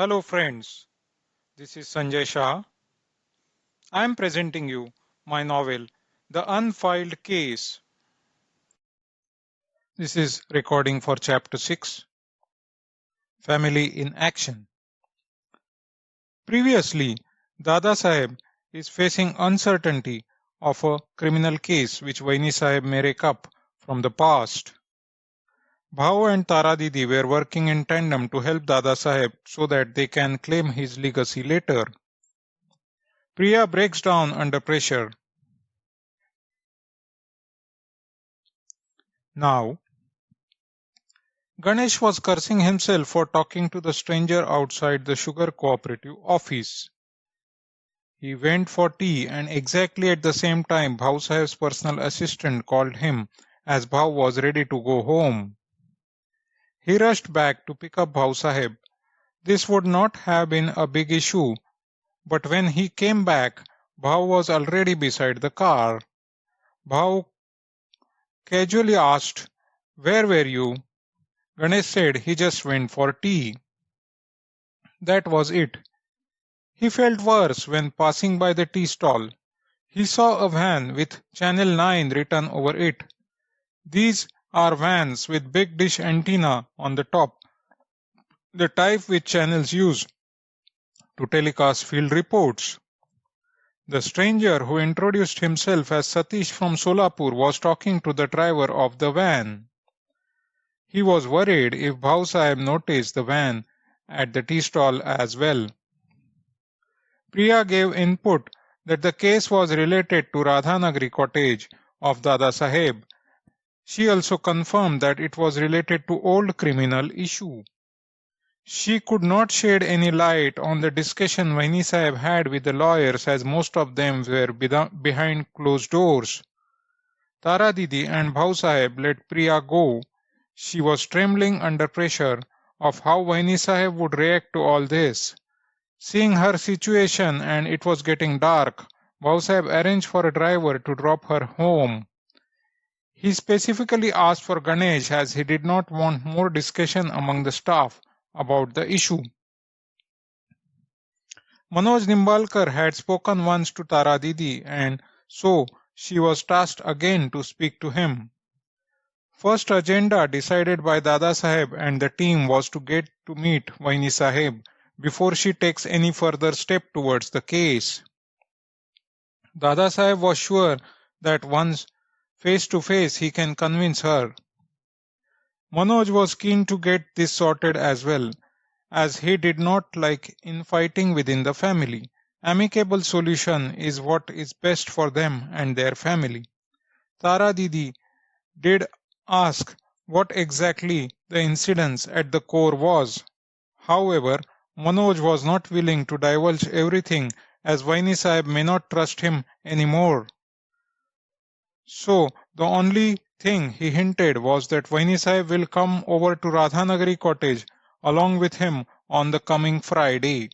Hello friends, this is Sanjay Shah. I am presenting you my novel The Unfiled Case. This is recording for chapter 6, Family in Action. Previously, Dada Saheb is facing uncertainty of a criminal case which Vaini Saheb may rake up from the past. Bhau and Tara Didi were working in tandem to help Dada Saheb so that they can claim his legacy later. Priya breaks down under pressure. Now, Ganesh was cursing himself for talking to the stranger outside the sugar cooperative office. He went for tea, and exactly at the same time Bhau Saheb's personal assistant called him as Bhau was ready to go home. He rushed back to pick up Bhau Saheb. This would not have been a big issue, but when he came back, Bhau was already beside the car. Bhau casually asked, "Where were you?" Ganesh said he just went for tea. That was it. He felt worse when passing by the tea stall. He saw a van with Channel 9 written over it. These are vans with big dish antenna on the top, the type which channels use to telecast field reports. The stranger, who introduced himself as Satish from Solapur, was talking to the driver of the van. He was worried if Bhau Saheb noticed the van at the tea stall as well. Priya gave input that the case was related to Radhanagari cottage of Dada Saheb. She also confirmed that it was related to old criminal issue. She could not shed any light on the discussion Vaini Saheb had with the lawyers, as most of them were behind closed doors. Tara Didi and Bhau Saheb let Priya go. She was trembling under pressure of how Vaini Saheb would react to all this. Seeing her situation and it was getting dark, Bhau Saheb arranged for a driver to drop her home. He specifically asked for Ganesh as he did not want more discussion among the staff about the issue. Manoj Nimbalkar had spoken once to Tara Didi, and so she was tasked again to speak to him. First agenda decided by Dada Saheb and the team was to get to meet Vaini Saheb before she takes any further step towards the case. Dada Saheb was sure that once face to face he can convince her. Manoj was keen to get this sorted as well, as he did not like infighting within the family. Amicable solution is what is best for them and their family. Tara Didi did ask what exactly the incidents at the core was. However, Manoj was not willing to divulge everything, as Vaini Saheb may not trust him anymore. So the only thing he hinted was that Vaini Saheb will come over to Radhanagari cottage along with him on the coming Friday.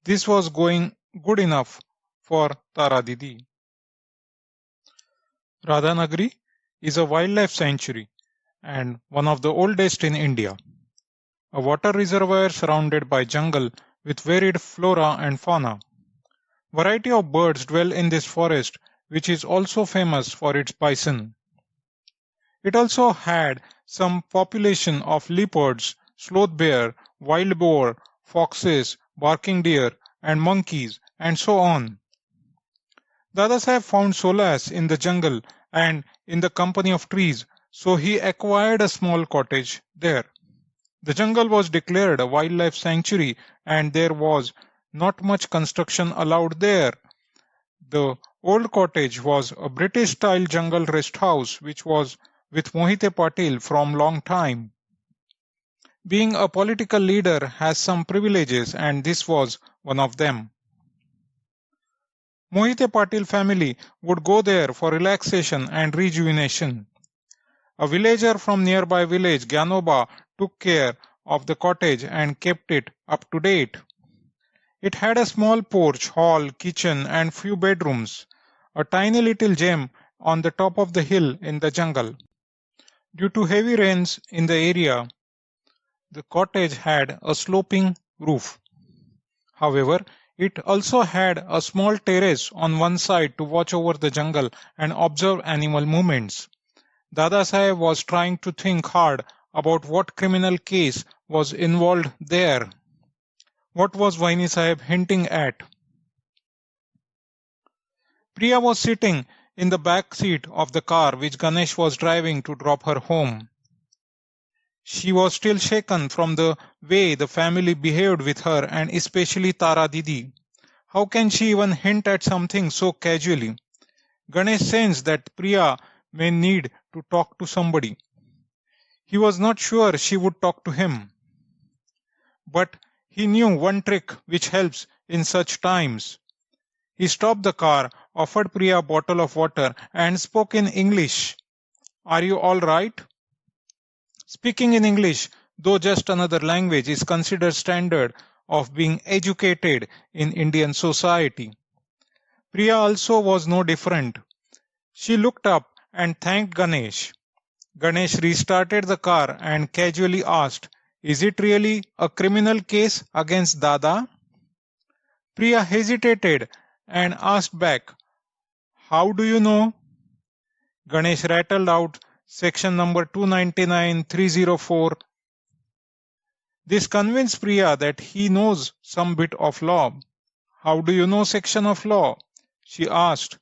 This was going good enough for Tara Didi. Radhanagari is a wildlife sanctuary and one of the oldest in India. A water reservoir surrounded by jungle with varied flora and fauna. Variety of birds dwell in this forest, which is also famous for its bison. It also had some population of leopards, sloth bear, wild boar, foxes, barking deer, and monkeys, and so on. Dada Saheb found solace in the jungle and in the company of trees, so he acquired a small cottage there. The jungle was declared a wildlife sanctuary and there was not much construction allowed there. The old cottage was a British-style jungle rest house which was with Mohite Patil from long time. Being a political leader has some privileges and this was one of them. Mohite Patil family would go there for relaxation and rejuvenation. A villager from nearby village, Gyanoba, took care of the cottage and kept it up to date. It had a small porch, hall, kitchen and few bedrooms, a tiny little gem on the top of the hill in the jungle. Due to heavy rains in the area, the cottage had a sloping roof. However, it also had a small terrace on one side to watch over the jungle and observe animal movements. Dada Saheb was trying to think hard about what criminal case was involved there. What was Vaini Saheb hinting at? Priya was sitting in the back seat of the car which Ganesh was driving to drop her home. She was still shaken from the way the family behaved with her, and especially Tara Didi. How can she even hint at something so casually? Ganesh sensed that Priya may need to talk to somebody. He was not sure she would talk to him. But he knew one trick which helps in such times. He stopped the car, offered Priya a bottle of water, and spoke in English. Are you all right? Speaking in English, though just another language, is considered standard of being educated in Indian society. Priya also was no different. She looked up and thanked Ganesh. Ganesh restarted the car and casually asked, "Is it really a criminal case against Dada?" Priya hesitated and asked back, "How do you know?" Ganesh rattled out section number 299-304. This convinced Priya that he knows some bit of law. "How do you know section of law?" she asked,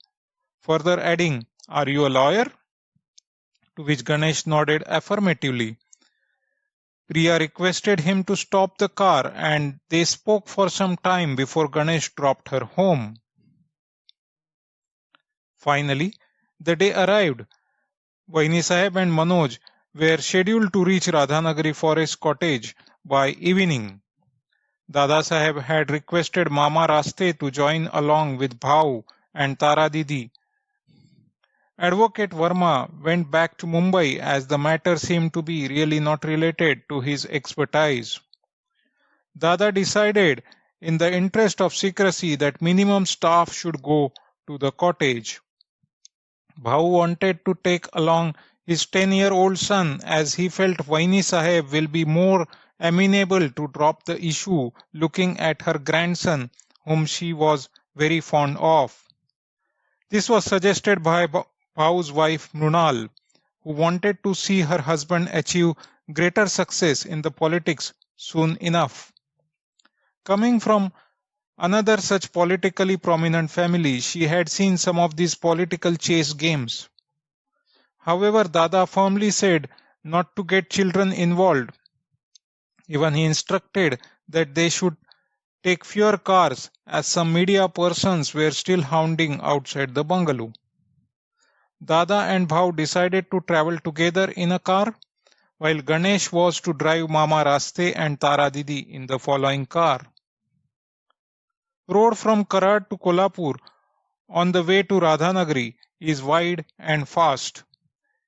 further adding, "Are you a lawyer?" To which Ganesh nodded affirmatively. Priya requested him to stop the car, and they spoke for some time before Ganesh dropped her home. Finally, the day arrived. Vaini Saheb and Manoj were scheduled to reach Radhanagari Forest Cottage by evening. Dada Saheb had requested Mama Raste to join along with Bhau and Tara Didi. Advocate Verma went back to Mumbai as the matter seemed to be really not related to his expertise. Dada decided, in the interest of secrecy, that minimum staff should go to the cottage. Bhau wanted to take along his 10-year-old son, as he felt Vaini Saheb will be more amenable to drop the issue looking at her grandson, whom she was very fond of. This was suggested by Bhau's wife Mrunal, who wanted to see her husband achieve greater success in the politics soon enough. Coming from another such politically prominent family, she had seen some of these political chase games. However, Dada firmly said not to get children involved. Even he instructed that they should take fewer cars, as some media persons were still hounding outside the bungalow. Dada and Bhau decided to travel together in a car, while Ganesh was to drive Mama Raste and Tara Didi in the following car. Road from Karad to Kolhapur on the way to Radhanagari is wide and fast.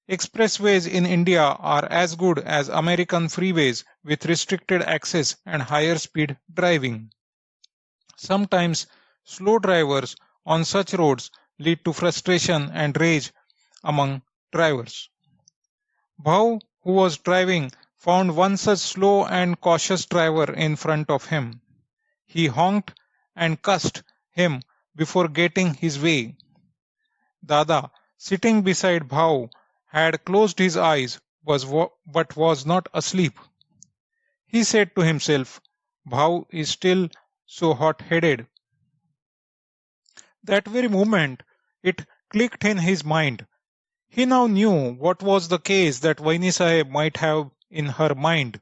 Expressways in India are as good as American freeways with restricted access and higher speed driving. Sometimes slow drivers on such roads lead to frustration and rage among drivers. Bhau, who was driving, found one such slow and cautious driver in front of him. He honked and cussed him before getting his way. Dada, sitting beside Bhau, had closed his eyes but was not asleep. He said to himself, "Bhau is still so hot-headed." That very moment, it clicked in his mind. He now knew what was the case that Vaini Saheb might have in her mind.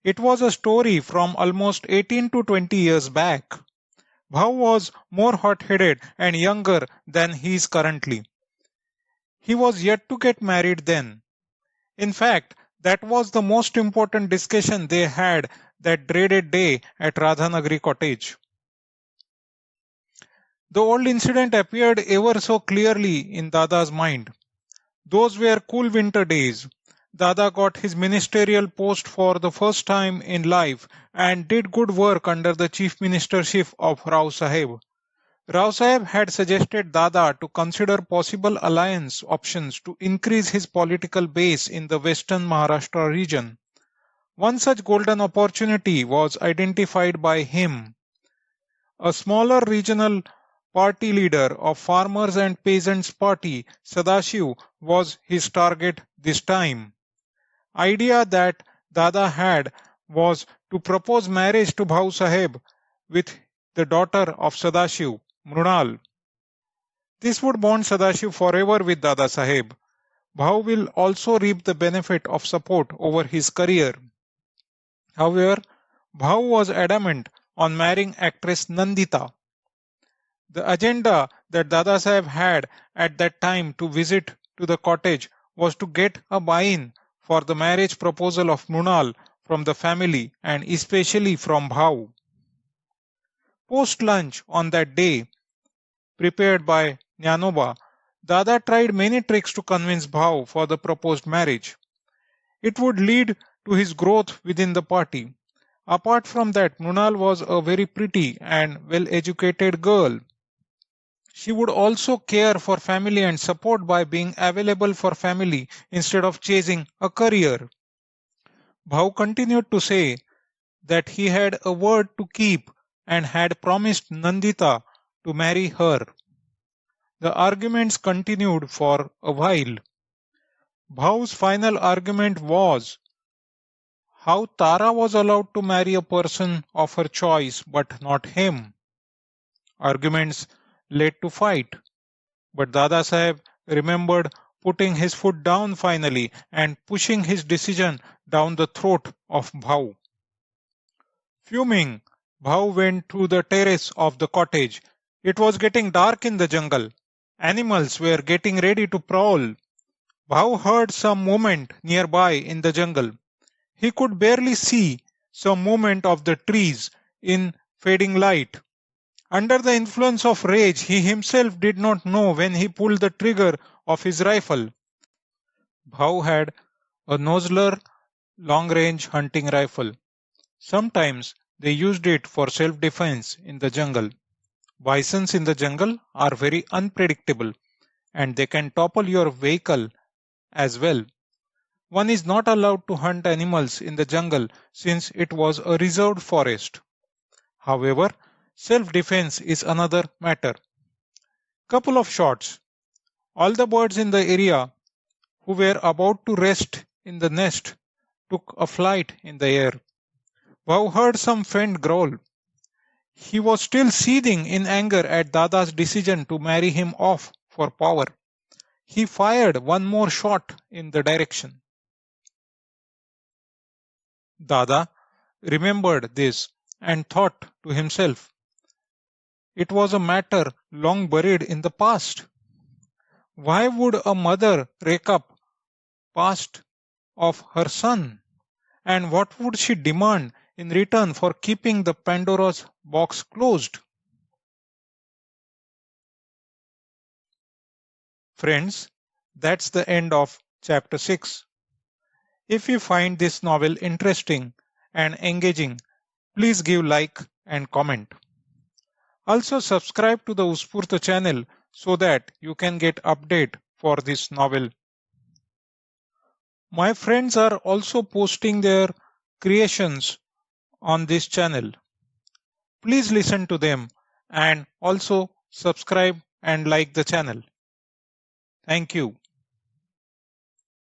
It was a story from almost 18 to 20 years back. Bhau was more hot-headed and younger than he is currently. He was yet to get married then. In fact, that was the most important discussion they had that dreaded day at Radhanagari Cottage. The old incident appeared ever so clearly in Dada's mind. Those were cool winter days. Dada got his ministerial post for the first time in life and did good work under the chief ministership of Rao Saheb. Rao Saheb had suggested Dada to consider possible alliance options to increase his political base in the western Maharashtra region. One such golden opportunity was identified by him. A smaller regional party leader of Farmers and Peasants Party, Sadashiv, was his target this time. Idea that Dada had was to propose marriage to Bhau Saheb with the daughter of Sadashiv, Mrunal. This would bond Sadashiv forever with Dada Saheb. Bhau will also reap the benefit of support over his career. However, Bhau was adamant on marrying actress Nandita. The agenda that Dada Saheb had at that time to visit to the cottage was to get a buy-in for the marriage proposal of Mrunal from the family and especially from Bhau. Post-lunch on that day, prepared by Jnanoba, Dada tried many tricks to convince Bhau for the proposed marriage. It would lead to his growth within the party. Apart from that, Mrunal was a very pretty and well-educated girl. She would also care for family and support by being available for family instead of chasing a career. Bhau continued to say that he had a word to keep and had promised Nandita to marry her. The arguments continued for a while. Bhau's final argument was how Tara was allowed to marry a person of her choice but not him. Arguments led to fight, but Dada Saheb remembered putting his foot down finally and pushing his decision down the throat of Bhau. Fuming, Bhau went to the terrace of the cottage. It was getting dark in the jungle. Animals were getting ready to prowl. Bhau heard some movement nearby in the jungle. He could barely see some movement of the trees in fading light. Under the influence of rage, he himself did not know when he pulled the trigger of his rifle. Bhau had a Nosler long-range hunting rifle. Sometimes they used it for self-defense in the jungle. Bisons in the jungle are very unpredictable and they can topple your vehicle as well. One is not allowed to hunt animals in the jungle since it was a reserved forest. However, self-defense is another matter. Couple of shots. All the birds in the area who were about to rest in the nest took a flight in the air. Bhau heard some faint growl. He was still seething in anger at Dada's decision to marry him off for power. He fired one more shot in the direction. Dada remembered this and thought to himself, it was a matter long buried in the past. Why would a mother rake up past of her son? And what would she demand in return for keeping the Pandora's box closed? Friends, that's the end of chapter 6. If you find this novel interesting and engaging, please give like and comment. Also subscribe to the Utspurta channel so that you can get update for this novel. My friends are also posting their creations on this channel. Please listen to them and also subscribe and like the channel. Thank you.